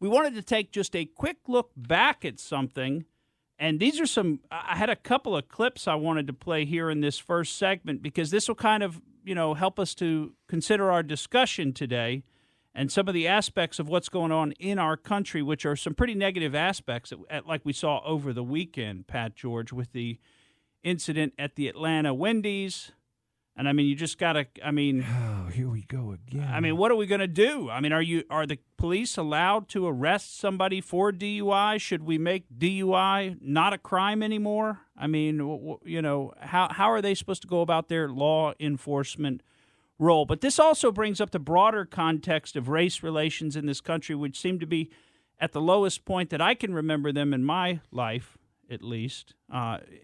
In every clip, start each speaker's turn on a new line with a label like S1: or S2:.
S1: we wanted to take just a quick look back at something. And these are I had a couple of clips I wanted to play here in this first segment because this will kind of, help us to consider our discussion today and some of the aspects of what's going on in our country, which are some pretty negative aspects, like we saw over the weekend, Pat George, with the incident at the Atlanta Wendy's. And, you just got to,
S2: Oh, here we go again.
S1: What are we going to do? Are the police allowed to arrest somebody for DUI? Should we make DUI not a crime anymore? How are they supposed to go about their law enforcement role? But this also brings up the broader context of race relations in this country, which seem to be at the lowest point that I can remember them in my life, at least,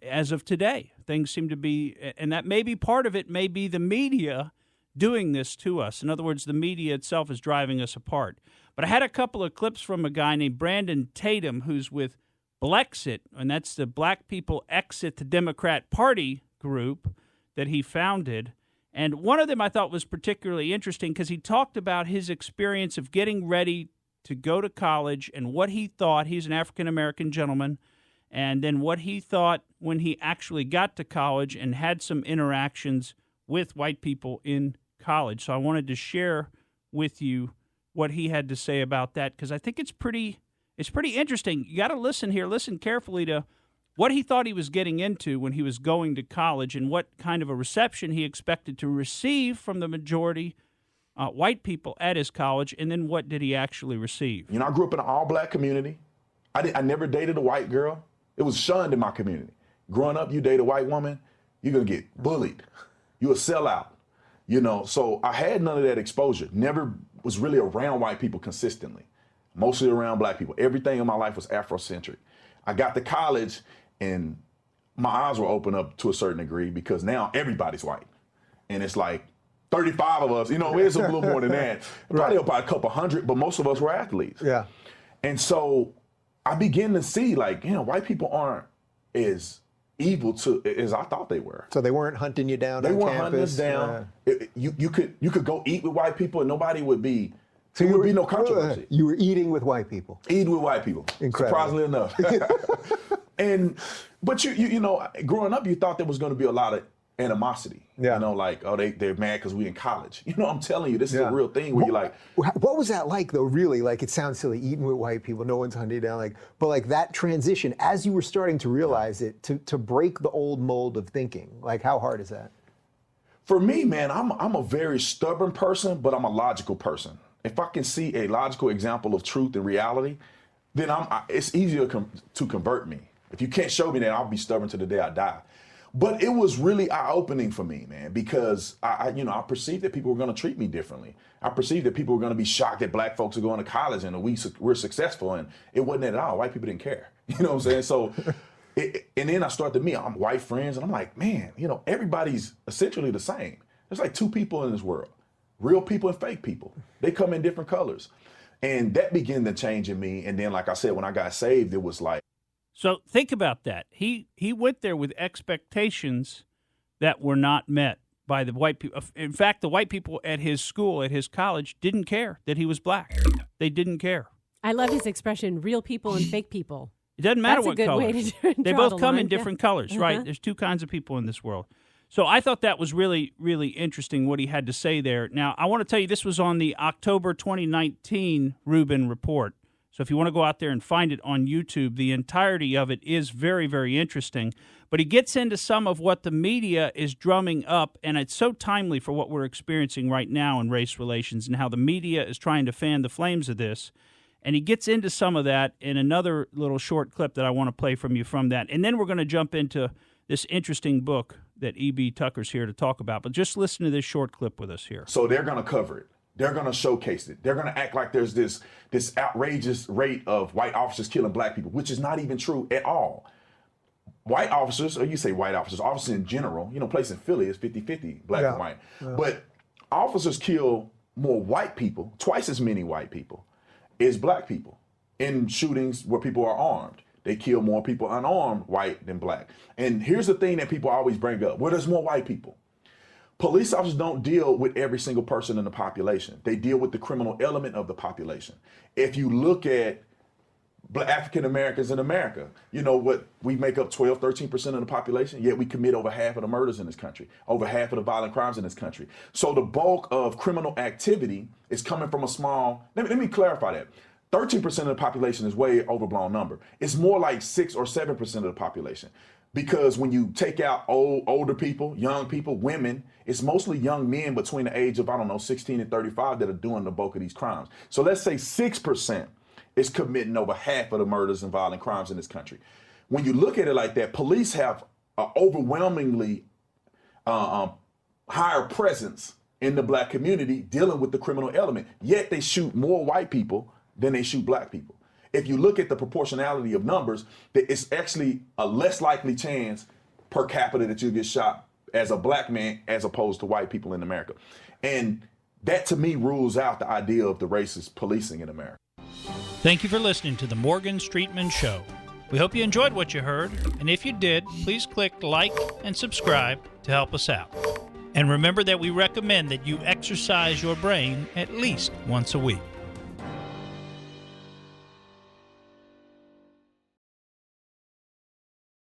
S1: as of today. Things seem to be, and that may be part of it, may be the media doing this to us. In other words, the media itself is driving us apart. But I had a couple of clips from a guy named Brandon Tatum, who's with BLEXIT, and that's the Black People Exit the Democrat Party group that he founded. And one of them I thought was particularly interesting because he talked about his experience of getting ready to go to college and what he thought. He's an African-American gentleman. And then what he thought when he actually got to college and had some interactions with white people in college. So I wanted to share with you what he had to say about that because I think it's pretty interesting. You got to listen here. Listen carefully to what he thought he was getting into when he was going to college and what kind of a reception he expected to receive from the majority white people at his college, and then what did he actually receive.
S3: I grew up in an all-black community. I never dated a white girl. It was shunned in my community. Growing up, you date a white woman, you're going to get bullied. You're a sellout. So I had none of that exposure. Never was really around white people consistently. Mostly around black people. Everything in my life was Afrocentric. I got to college and my eyes were opened up to a certain degree because now everybody's white. And it's like 35 of us, it's a little more than that. Probably about a couple hundred, but most of us were athletes.
S2: Yeah.
S3: And so I began to see white people aren't as evil as I thought they were.
S2: So they weren't hunting you down
S3: They
S2: on
S3: weren't
S2: campus?
S3: hunting us down. You could go eat with white people and nobody would be, there would be no controversy.
S2: You were eating with white people.
S3: Eating with white people.
S2: Incredible.
S3: Surprisingly enough. But growing up, you thought there was going to be a lot of animosity.
S2: Yeah.
S3: They're mad because we in college. I'm telling you, this is a real thing where you're like.
S2: What was that like, though, really? It sounds silly, eating with white people, no one's hunting you down. But that transition, as you were starting to realize it, to break the old mold of thinking, how hard is that?
S3: For me, man, I'm a very stubborn person, but I'm a logical person. If I can see a logical example of truth and reality, then it's easier to convert me. If you can't show me that, I'll be stubborn to the day I die. But it was really eye-opening for me, man, because I perceived that people were going to treat me differently. I perceived that people were going to be shocked that black folks are going to college and we're successful, and it wasn't that at all. White people didn't care. You know what I'm saying? So, and then I started to meet white friends, and I'm like, man, everybody's essentially the same. There's like two people in this world, real people and fake people. They come in different colors. And that began to change in me. And then, like I said, when I got saved, it was like.
S1: So think about that. He went there with expectations that were not met by the white people. In fact, the white people at his school, at his college, didn't care that he was black. They didn't care.
S4: I love his expression, real people and fake people.
S1: It doesn't matter
S4: That's
S1: what
S4: a good
S1: color.
S4: way to
S1: They
S4: draw
S1: both
S4: the
S1: come
S4: line.
S1: in different colors,
S4: Uh-huh.
S1: right? There's two kinds of people in this world. So I thought that was really, really interesting what he had to say there. Now, I want to tell you, this was on the October 2019 Rubin Report. So if you want to go out there and find it on YouTube, the entirety of it is very, very interesting. But he gets into some of what the media is drumming up, and it's so timely for what we're experiencing right now in race relations and how the media is trying to fan the flames of this. And he gets into some of that in another little short clip that I want to play from you from that. And then we're going to jump into this interesting book that E.B. Tucker's here to talk about. But just listen to this short clip with us here.
S3: So they're going to cover it. They're going to showcase it. They're going to act like there's this outrageous rate of white officers killing black people, which is not even true at all. White officers, or you say white officers, officers in general, place in Philly is 50-50, black and white. Yeah. But officers kill more white people, twice as many white people, as black people in shootings where people are armed. They kill more people unarmed white than black. And here's the thing that people always bring up. Well, there's more white people. Police officers don't deal with every single person in the population. They deal with the criminal element of the population. If you look at African Americans in America, you know what, we make up 12, 13% of the population, yet we commit over half of the murders in this country, over half of the violent crimes in this country. So the bulk of criminal activity is coming from a small, let me clarify that. 13% of the population is way overblown number. It's more like 6 or 7% of the population. Because when you take out older people, young people, women, it's mostly young men between the age of, 16 and 35 that are doing the bulk of these crimes. So let's say 6% is committing over half of the murders and violent crimes in this country. When you look at it like that, police have an overwhelmingly higher presence in the black community dealing with the criminal element, yet they shoot more white people than they shoot black people. If you look at the proportionality of numbers, it's actually a less likely chance per capita that you get shot as a black man as opposed to white people in America. And that to me rules out the idea of the racist policing in America.
S1: Thank you for listening to the Morgan Streetman Show. We hope you enjoyed what you heard, and if you did, please click like and subscribe to help us out. And remember that we recommend that you exercise your brain at least once a week.